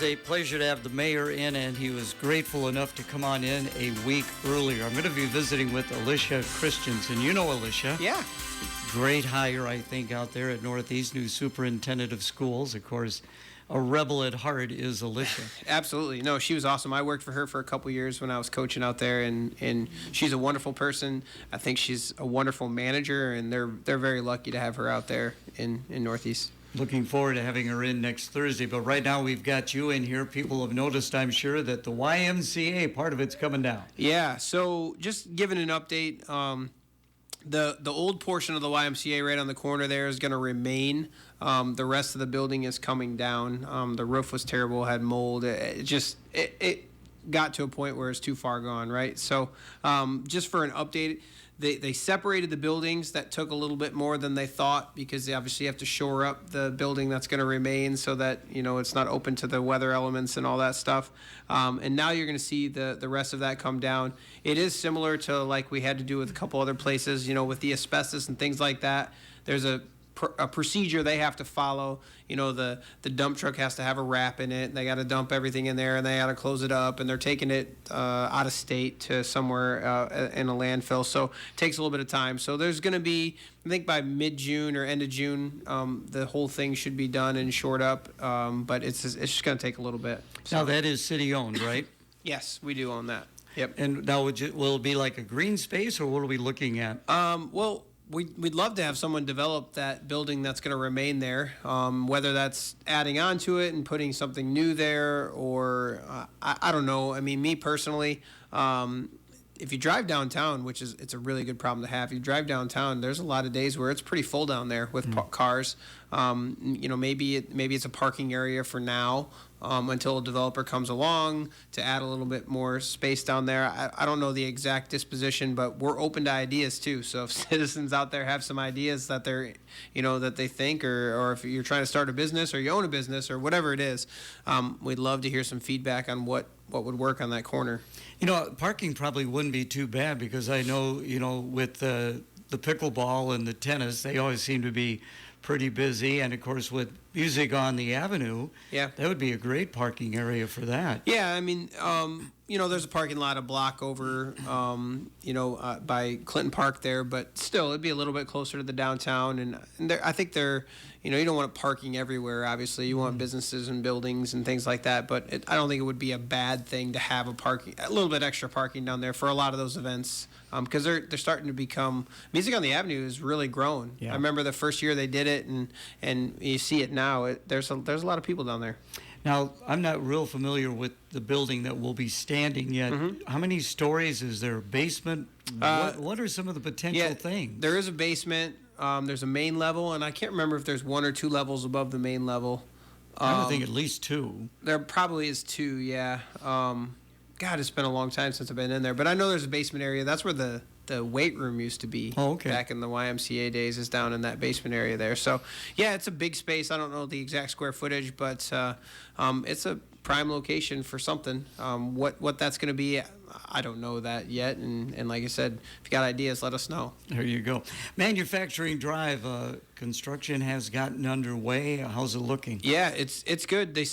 a pleasure to have the mayor in, and he was grateful enough to come on in a week earlier. I'm going to be visiting with Alicia Christensen. You know Alicia. Yeah. Great hire, I think, out there at Northeast, new superintendent of schools. Of course, a rebel at heart is Alicia. Absolutely. No, she was awesome. I worked for her for a couple years when I was coaching out there, and she's a wonderful person. I think she's a wonderful manager, and they're very lucky to have her out there in Northeast. Looking forward to having her in next Thursday. But right now we've got you in here. People have noticed, I'm sure, that the YMCA, part of it's coming down. Yeah, so just giving an update, the old portion of the YMCA right on the corner there is going to remain. The rest of the building is coming down. The roof was terrible, had mold. It got to a point where it's too far gone, right? So just for an update, they separated the buildings. That took a little bit more than they thought because they obviously have to shore up the building that's going to remain so that, it's not open to the weather elements and all that stuff. And now you're going to see the rest of that come down. It is similar to like we had to do with a couple other places, with the asbestos and things like that. There's a procedure they have to follow. The dump truck has to have a wrap in it. They got to dump everything in there, and they got to close it up, and they're taking it out of state to somewhere in a landfill. So it takes a little bit of time. So there's going to be, I think by mid-June or end of June, the whole thing should be done and shored up. But it's just going to take a little bit. So. Now that is city-owned, right? Yes, we do own that. Yep. And now will it be like a green space, or what are we looking at? Well, We'd love to have someone develop that building that's going to remain there, whether that's adding on to it and putting something new there, or I don't know. I mean, me personally, if you drive downtown, it's a really good problem to have. You drive downtown, there's a lot of days where it's pretty full down there with cars. Maybe it's a parking area for now. Until a developer comes along to add a little bit more space down there. I don't know the exact disposition, but we're open to ideas too. So if citizens out there have some ideas that they're, that they think, or if you're trying to start a business or you own a business or whatever it is, we'd love to hear some feedback on what would work on that corner. Parking probably wouldn't be too bad because I know, with the pickleball and the tennis, they always seem to be pretty busy, and of course with music on the avenue, that would be a great parking area for that. Yeah, I mean, there's a parking lot a block over, by Clinton Park there, but still, it'd be a little bit closer to the downtown, and I think you don't want parking everywhere, obviously. You want businesses and buildings and things like that, but I don't think it would be a bad thing to have a little bit extra parking down there for a lot of those events, because they're starting to become, music on the avenue is really grown. Yeah. I remember the first year they did it, and you see it now. There's a lot of people down there. Now, I'm not real familiar with the building that will be standing yet. Mm-hmm. How many stories? Is there a basement? What are some of the potential things? There is a basement. There's a main level, and I can't remember if there's one or two levels above the main level. I would think at least two. There probably is two, yeah. God, it's been a long time since I've been in there. But I know there's a basement area. That's where the weight room used to be back in the YMCA days, is down in that basement area there. So, yeah, it's a big space. I don't know the exact square footage, but it's a prime location for something. What that's going to be, I don't know that yet. And like I said, if you got ideas, let us know. There you go. Manufacturing Drive, construction has gotten underway. How's it looking? Yeah, it's good. They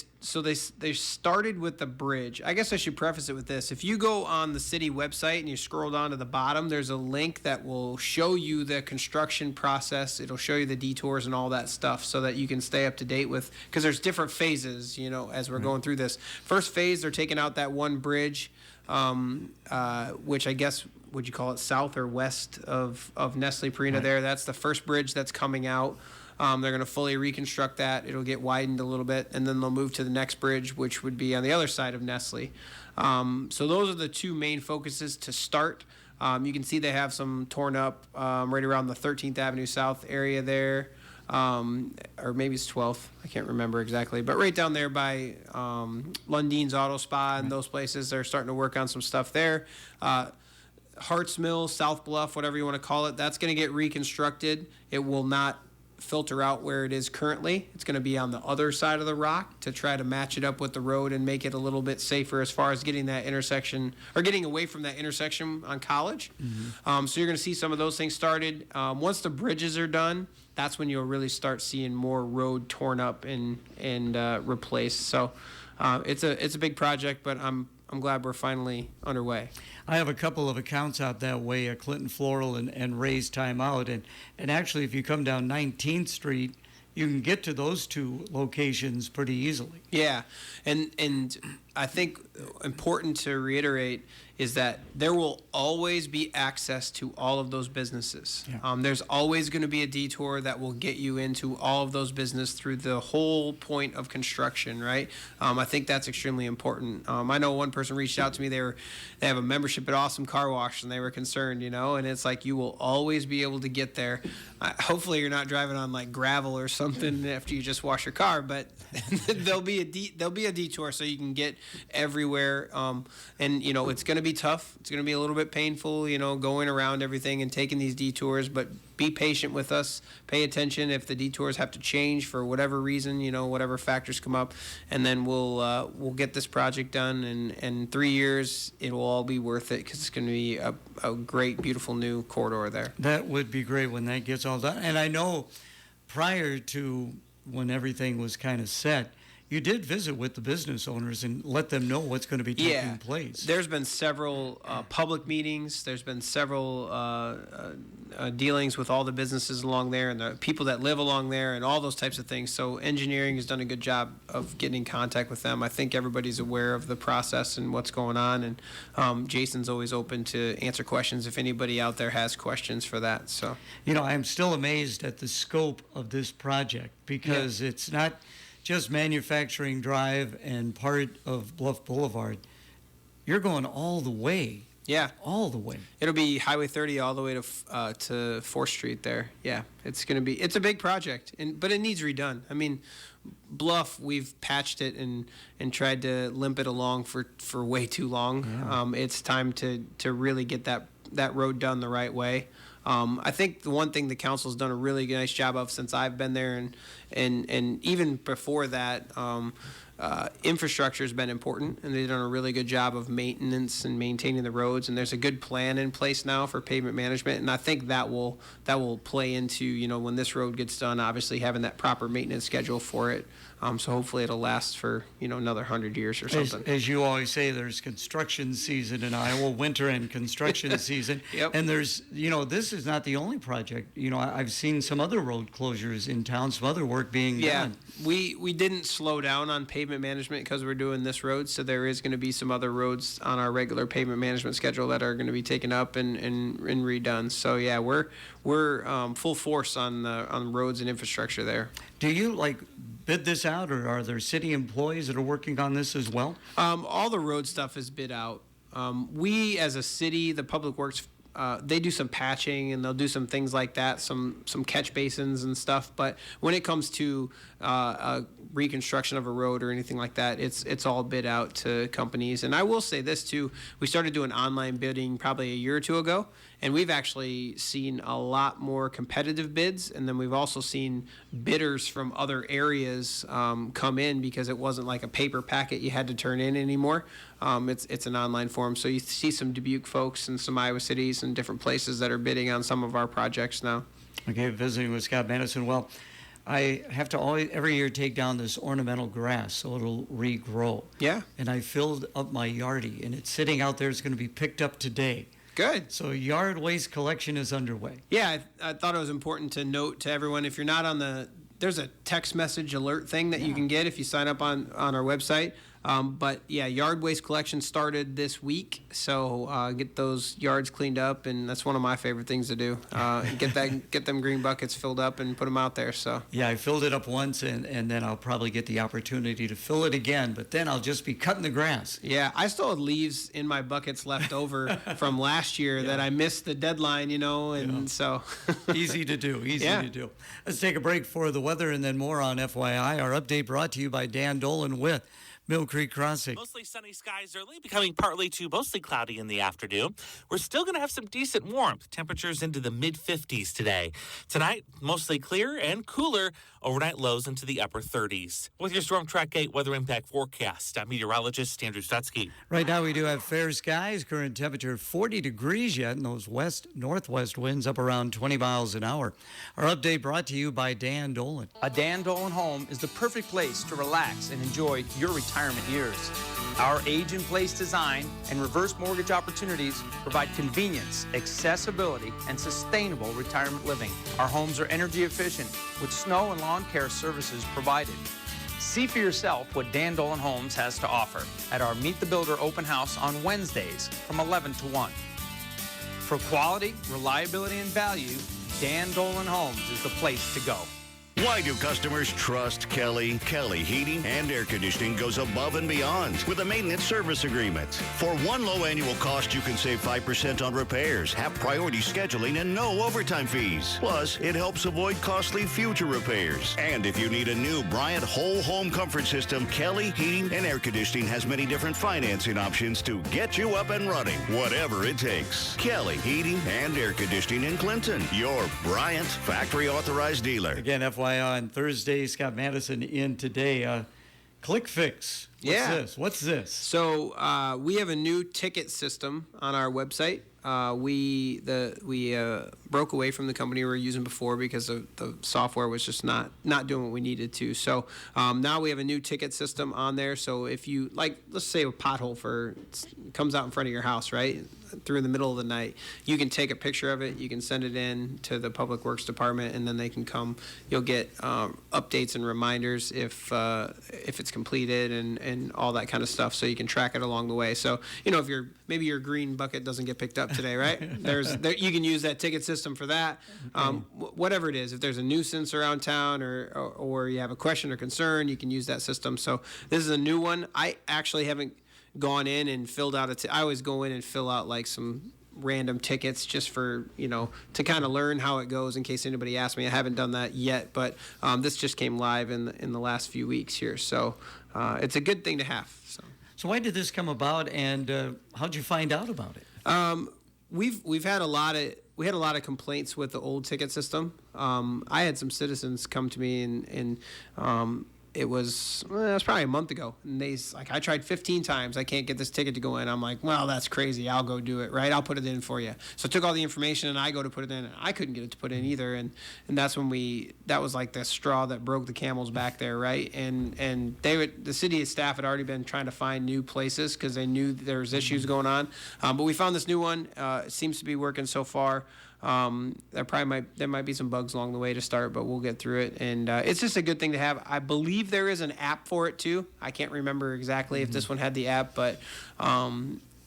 started with the bridge. I guess I should preface it with this. If you go on the city website and you scroll down to the bottom, there's a link that will show you the construction process. It'll show you the detours and all that stuff so that you can stay up to date with, because there's different phases, as we're going through this. First phase, they're taking out that one bridge, which I guess, would you call it south or west of Nestle Purina there? That's the first bridge that's coming out. They're going to fully reconstruct that. It'll get widened a little bit, and then they'll move to the next bridge, which would be on the other side of Nestle. So those are the two main focuses to start. You can see they have some torn up right around the 13th Avenue South area there, or maybe it's 12th. I can't remember exactly. But right down there by Lundine's Auto Spa and those places, they're starting to work on some stuff there. Harts Mill, South Bluff, whatever you want to call it, that's going to get reconstructed. It will not filter out where it is currently. It's going to be on the other side of the rock to try to match it up with the road and make it a little bit safer as far as getting that intersection, or getting away from that intersection on College. Mm-hmm. So you're going to see some of those things started. Once the bridges are done, that's when you'll really start seeing more road torn up and replaced. So it's a big project, but I'm glad we're finally underway. I have a couple of accounts out that way, Clinton Floral and Ray's Time Out. And actually, if you come down 19th Street, you can get to those two locations pretty easily. Yeah, and I think important to reiterate is that there will always be access to all of those businesses. Yeah. There's always going to be a detour that will get you into all of those businesses through the whole point of construction, right? I think that's extremely important. I know one person reached out to me. They have a membership at Awesome Car Wash, and they were concerned, and it's like you will always be able to get there. Hopefully, you're not driving on like gravel or something after you just wash your car, but there'll be a detour so you can get everywhere. And it's going to be tough. It's going to be a little bit painful, going around everything and taking these detours, but be patient with us. Pay attention if the detours have to change for whatever reason, whatever factors come up, and then we'll get this project done. And in 3 years, it will all be worth it because it's going to be a great, beautiful new corridor there. That would be great when that gets all done. And I know prior to when everything was kind of set, you did visit with the business owners and let them know what's going to be taking place. There's been several public meetings. There's been several dealings with all the businesses along there and the people that live along there and all those types of things. So engineering has done a good job of getting in contact with them. I think everybody's aware of the process and what's going on. And Jason's always open to answer questions if anybody out there has questions for that. So, I'm still amazed at the scope of this project because it's not just Manufacturing Drive and part of Bluff Boulevard. You're going all the way. Yeah. All the way. It'll be Highway 30 all the way to 4th Street there. Yeah. It's a big project, but it needs redone. I mean, Bluff, we've patched it and tried to limp it along for way too long. Yeah. It's time to really get that road done the right way. I think the one thing the council's done a really nice job of since I've been there and even before that, infrastructure has been important, and they've done a really good job of maintenance and maintaining the roads. And there's a good plan in place now for pavement management, and I think that will play into when this road gets done. Obviously, having that proper maintenance schedule for it. So hopefully it'll last for another 100 years or something. As you always say, there's construction season in Iowa, winter and construction season. Yep. And there's this is not the only project. I've seen some other road closures in town, some other work being done. We didn't slow down on pavement management because we're doing this road, so there is going to be some other roads on our regular pavement management schedule that are going to be taken up and redone. So yeah, we're full force on roads and infrastructure there. Do you bid this out, or are there city employees that are working on this as well? All the road stuff is bid out. We as a city, the Public Works, they do some patching and they'll do some things like that, some catch basins and stuff. But when it comes to reconstruction of a road or anything like that, it's all bid out to companies. And I will say this too: we started doing online bidding probably a year or two ago, and we've actually seen a lot more competitive bids. And then we've also seen bidders from other areas come in because it wasn't like a paper packet you had to turn in anymore. It's an online form. So you see some Dubuque folks and some Iowa cities and different places that are bidding on some of our projects now. Okay, visiting with Scott Maddasion. Well, I have to every year take down this ornamental grass so it'll regrow. Yeah. And I filled up my yardie, and it's sitting out there. It's going to be picked up today. Good. So yard waste collection is underway. Yeah, I thought it was important to note to everyone, if you're not on there's a text message alert thing that you can get if you sign up on our website. But yeah, yard waste collection started this week, so get those yards cleaned up, and that's one of my favorite things to do. Get them green buckets filled up and put them out there. So yeah, I filled it up once, and then I'll probably get the opportunity to fill it again. But then I'll just be cutting the grass. Yeah, I still had leaves in my buckets left over from last year that I missed the deadline, so easy to do. To do. Let's take a break for the weather and then more on FYI. Our update brought to you by Dan Dolan with Mill Creek Crossing. Mostly sunny skies early, becoming partly to mostly cloudy in the afternoon. We're still going to have some decent warmth. Temperatures into the mid-50s today. Tonight, mostly clear and cooler. Overnight lows into the upper 30s. With your Storm Track 8 weather impact forecast, I'm meteorologist Andrew Stutsky. Right now we do have fair skies. Current temperature 40 degrees yet, and those west-northwest winds up around 20 miles an hour. Our update brought to you by Dan Dolan. A Dan Dolan home is the perfect place to relax and enjoy your retirement years. Our age-in-place design and reverse mortgage opportunities provide convenience, accessibility, and sustainable retirement living. Our homes are energy efficient with snow and lawn care services provided. See for yourself what Dan Dolan Homes has to offer at our Meet the Builder open house on Wednesdays from 11 to 1. For quality, reliability, and value, Dan Dolan Homes is the place to go. Why do customers trust Kelly? Kelly Heating and Air Conditioning goes above and beyond with a maintenance service agreement. For one low annual cost, you can save 5% on repairs, have priority scheduling, and no overtime fees. Plus, it helps avoid costly future repairs. And if you need a new Bryant whole home comfort system, Kelly Heating and Air Conditioning has many different financing options to get you up and running, whatever it takes. Kelly Heating and Air Conditioning in Clinton, your Bryant factory authorized dealer. Again, FYI, on Thursday, Scott Maddasion in today. Click Fix. What's this? So we have a new ticket system on our website. We broke away from the company we were using before because the software was just not doing what we needed to. So now we have a new ticket system on there. So if you, like, let's say a pothole comes out in front of your house, right, through the middle of the night, you can take a picture of it, you can send it in to the Public Works Department, and then they can come. You'll get updates and reminders if it's completed and all that kind of stuff, so you can track it along the way. So, if maybe your green bucket doesn't get picked up today, right? You can use that ticket system for that. Okay. Whatever it is, if there's a nuisance around town or you have a question or concern, you can use that system. So this is a new one. I actually haven't gone in and filled out I always go in and fill out like some random tickets just for, to kind of learn how it goes in case anybody asks me. I haven't done that yet, but this just came live in the last few weeks here. So it's a good thing to have. So why did this come about, and how'd you find out about it? We had a lot of complaints with the old ticket system. I had some citizens come to me and it was probably a month ago, and I tried 15 times. I can't get this ticket to go in. I'm like, well, that's crazy. I'll go do it, right? I'll put it in for you. So I took all the information, and I go to put it in, and I couldn't get it to put in either. And that's when that was like the straw that broke the camel's back there, right? And the city staff had already been trying to find new places because they knew there was issues going on. But we found this new one. It seems to be working so far. There might be some bugs along the way to start, but we'll get through it. And it's just a good thing to have. I believe there is an app for it too. I can't remember exactly if this one had the app, but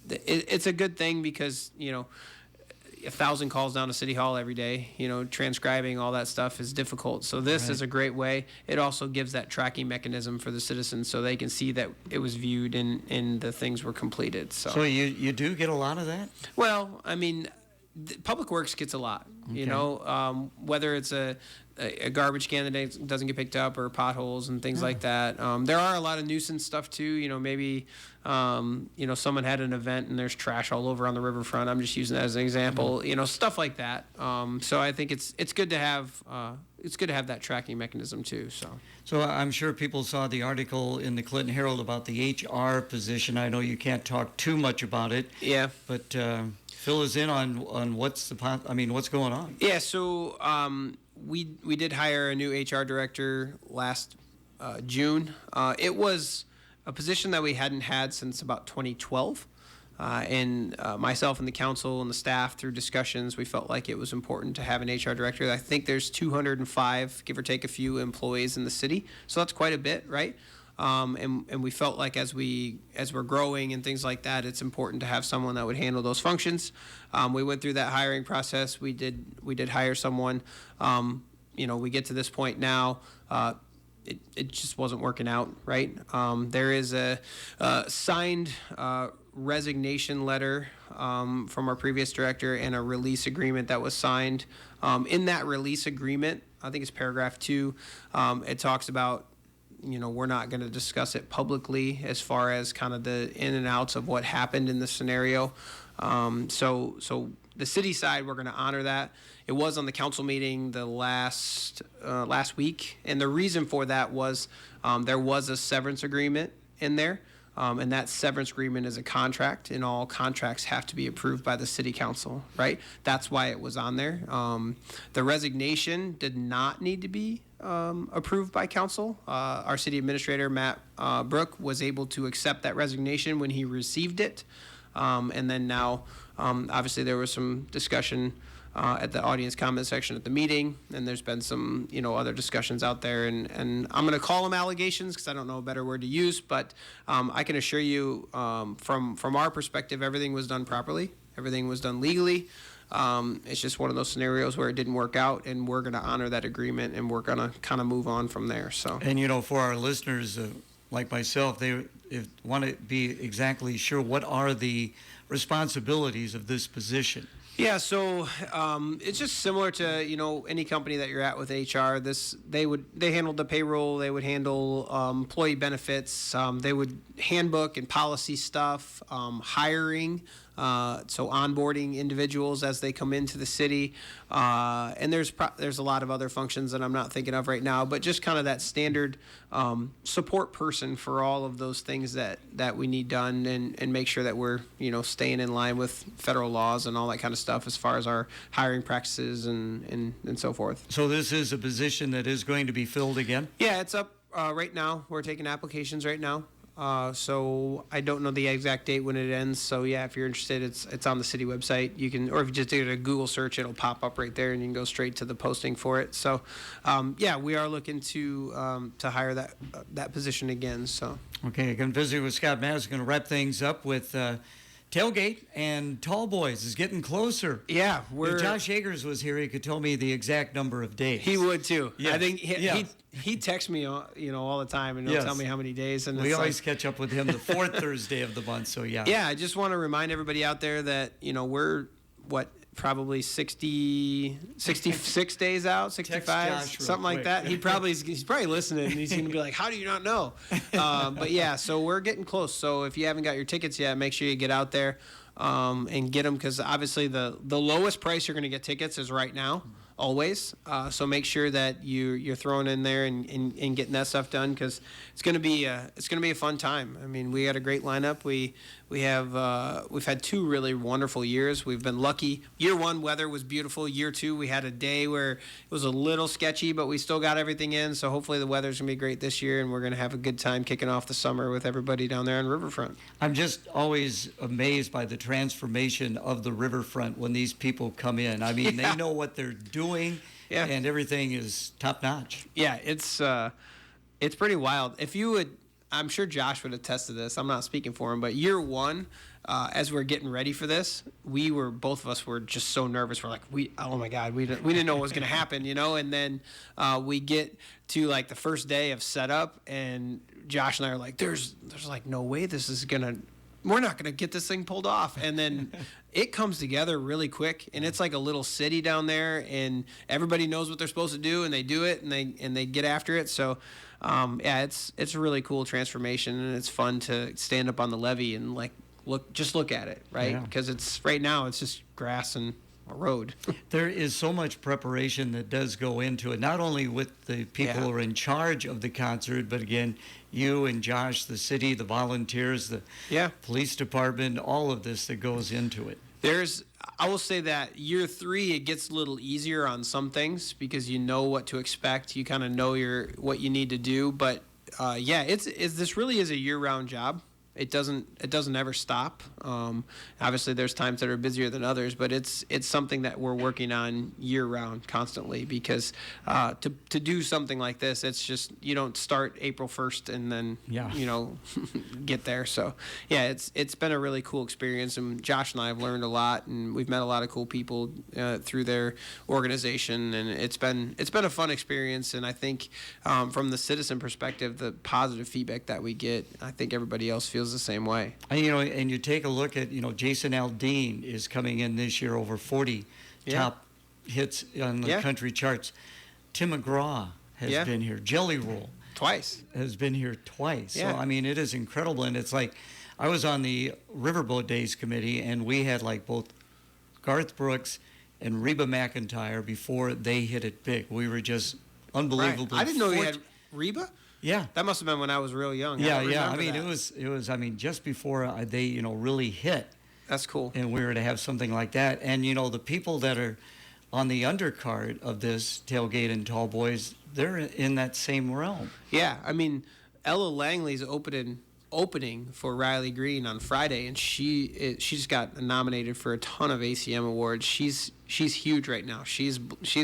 it's a good thing because 1,000 calls down to City Hall every day. Transcribing all that stuff is difficult. So this is a great way. It also gives that tracking mechanism for the citizens so they can see that it was viewed and the things were completed. So you do get a lot of that? Well, I mean, Public Works gets a lot, whether it's a garbage can that doesn't get picked up or potholes and things like that. There are a lot of nuisance stuff too. Maybe someone had an event and there's trash all over on the riverfront. I'm just using that as an example. Stuff like that. So I think it's good to have that tracking mechanism too. So I'm sure people saw the article in the Clinton Herald about the HR position. I know you can't talk too much about it. Yeah. But fill us in on what's going on. Yeah. So we did hire a new HR director last June. It was a position that we hadn't had since about 2012. And myself and the council and the staff, through discussions, we felt like it was important to have an HR director. I think there's 205, give or take a few, employees in the city. So that's quite a bit, right? And we felt like as we're growing and things like that, it's important to have someone that would handle those functions. We went through that hiring process. We did hire someone. We get to this point now. It just wasn't working out, right? There is a signed resignation letter from our previous director and a release agreement that was signed. In that release agreement, I think it's paragraph 2, it talks about we're not going to discuss it publicly as far as kind of the in and outs of what happened in the scenario. So the city side, we're going to honor that. It was on the council meeting the last week, and the reason for that was there was a severance agreement in there. And that severance agreement is a contract, and all contracts have to be approved by the city council, right? That's why it was on there. The resignation did not need to be approved by council. Our city administrator, Matt Brook, was able to accept that resignation when he received it. And then now, obviously, there was some discussion at the audience comment section at the meeting, and there's been some, other discussions out there, and I'm going to call them allegations because I don't know a better word to use, but I can assure you, from our perspective, everything was done properly, everything was done legally. It's just one of those scenarios where it didn't work out, and we're going to honor that agreement, and we're going to kind of move on from there. So, And for our listeners like myself, they want to be exactly sure what are the responsibilities of this position. Yeah, so it's just similar to any company that you're at with HR. They handled the payroll, they would handle employee benefits, they would handbook and policy stuff, hiring, so onboarding individuals as they come into the city, and there's a lot of other functions that I'm not thinking of right now, but just kind of that standard support person for all of those things that we need done, and make sure that we're staying in line with federal laws and all that kind of stuff as far as our hiring practices and so forth. So this is a position that is going to be filled again? Yeah, it's up right now. We're taking applications right now. So I don't know the exact date when it ends. So yeah, if you're interested, it's on the city website. You can, or if you just do a Google search, it'll pop up right there, and you can go straight to the posting for it. So yeah, we are looking to hire that position again. So okay, again, visiting with Scott Maddasion, going to wrap things up with tailgate, and Tall Boys is getting closer. Yeah, if Josh Yeagers was here, he could tell me the exact number of days. He would too. Yes. I think he texts me, all the time, and he'll tell me how many days. And we always catch up with him the fourth Thursday of the month. So yeah. Yeah, I just want to remind everybody out there that we're probably 66 days out, 65, something like that. He's probably listening, and he's gonna be like, "How do you not know?" But yeah, so we're getting close. So if you haven't got your tickets yet, make sure you get out there and get them, because obviously the lowest price you're gonna get tickets is right now. Always. So make sure that you're throwing in there and getting that stuff done, because it's gonna be a fun time. I mean, we had a great lineup. We've had 2 really wonderful years. We've been lucky. Year 1 weather was beautiful. Year 2 we had a day where it was a little sketchy, but we still got everything in. So hopefully the weather's gonna be great this year, and we're gonna have a good time kicking off the summer with everybody down there on Riverfront. I'm just always amazed by the transformation of the Riverfront when these people come in. I mean, They know what they're doing. And everything is top notch. Yeah, it's pretty wild. If you would, I'm sure Josh would attest to this. I'm not speaking for him, but year 1, as we're getting ready for this, both of us were just so nervous. We're like, oh my God, we didn't know what was going to happen, And then we get to like the first day of setup, and Josh and I are like, there's like no way this is we're not going to get this thing pulled off. And then it comes together really quick, and it's like a little city down there, and everybody knows what they're supposed to do, and they do it, and they get after it. So, yeah, it's a really cool transformation, and it's fun to stand up on the levee and look at it, right? Because right now it's just grass and a road. There is so much preparation that does go into it, not only with the people who are in charge of the concert, but again, you and Josh, the city, the volunteers, the police department, all of this that goes into it. I will say that year 3, it gets a little easier on some things because you know what to expect. You kind of know what you need to do. But this really is a year-round job. It doesn't ever stop. Obviously, there's times that are busier than others, but it's something that we're working on year-round constantly, because to do something like this, it's just, you don't start April 1st and then get there. So yeah, it's been a really cool experience, and Josh and I have learned a lot, and we've met a lot of cool people through their organization, and it's been a fun experience. And I think from the citizen perspective, the positive feedback that we get, I think everybody else feels the same way. And you take a look at, Jason Aldean is coming in this year, over 40 top hits on the country charts. Tim McGraw has been here. Jelly Roll has been here twice. So I mean, it is incredible. And it's like, I was on the Riverboat Days committee, and we had like both Garth Brooks and Reba McEntire before they hit it big. We were just unbelievably. Right. I didn't know you had Reba. Yeah. That must have been when I was real young. Yeah, I don't yeah. I remember mean, that. it was. I mean, just before they, really hit. That's cool. And we were to have something like that. And the people that are on the undercard of this Tailgate and Tall Boys, they're in that same realm. Yeah, I mean, Ella Langley's opening for Riley Green on Friday, and she's got nominated for a ton of ACM awards. She's huge right now. She's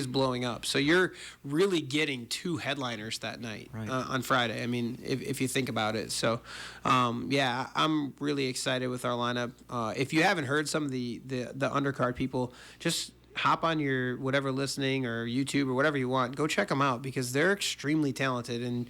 blowing up. So you're really getting 2 headliners that night on Friday. I mean, if you think about it. So yeah, I'm really excited with our lineup. If you haven't heard some of the undercard people, just hop on your whatever listening or YouTube or whatever you want. Go check them out because they're extremely talented. And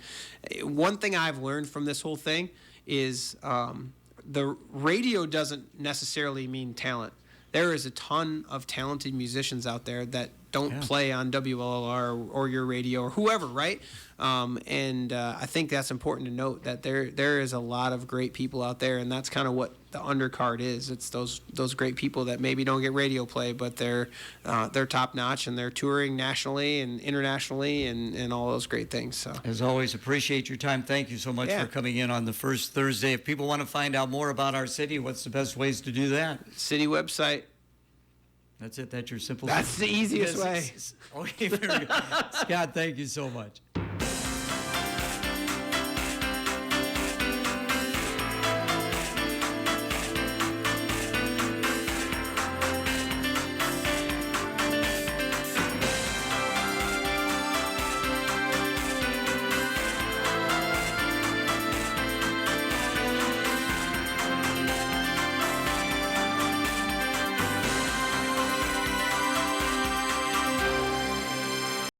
one thing I've learned from this whole thing is the radio doesn't necessarily mean talent. There is a ton of talented musicians out there that don't play on WLR or your radio or whoever, right? And I think that's important to note that there is a lot of great people out there, and that's kind of what the undercard is. It's those great people that maybe don't get radio play, but they're top notch and they're touring nationally and internationally and all those great things. So as always, appreciate your time. Thank you so much for coming in on the first Thursday. If people want to find out more about our city, what's the best ways to do that? City website. That's it. That's your simple. That's the easiest way. Okay, very good. Scott, thank you so much.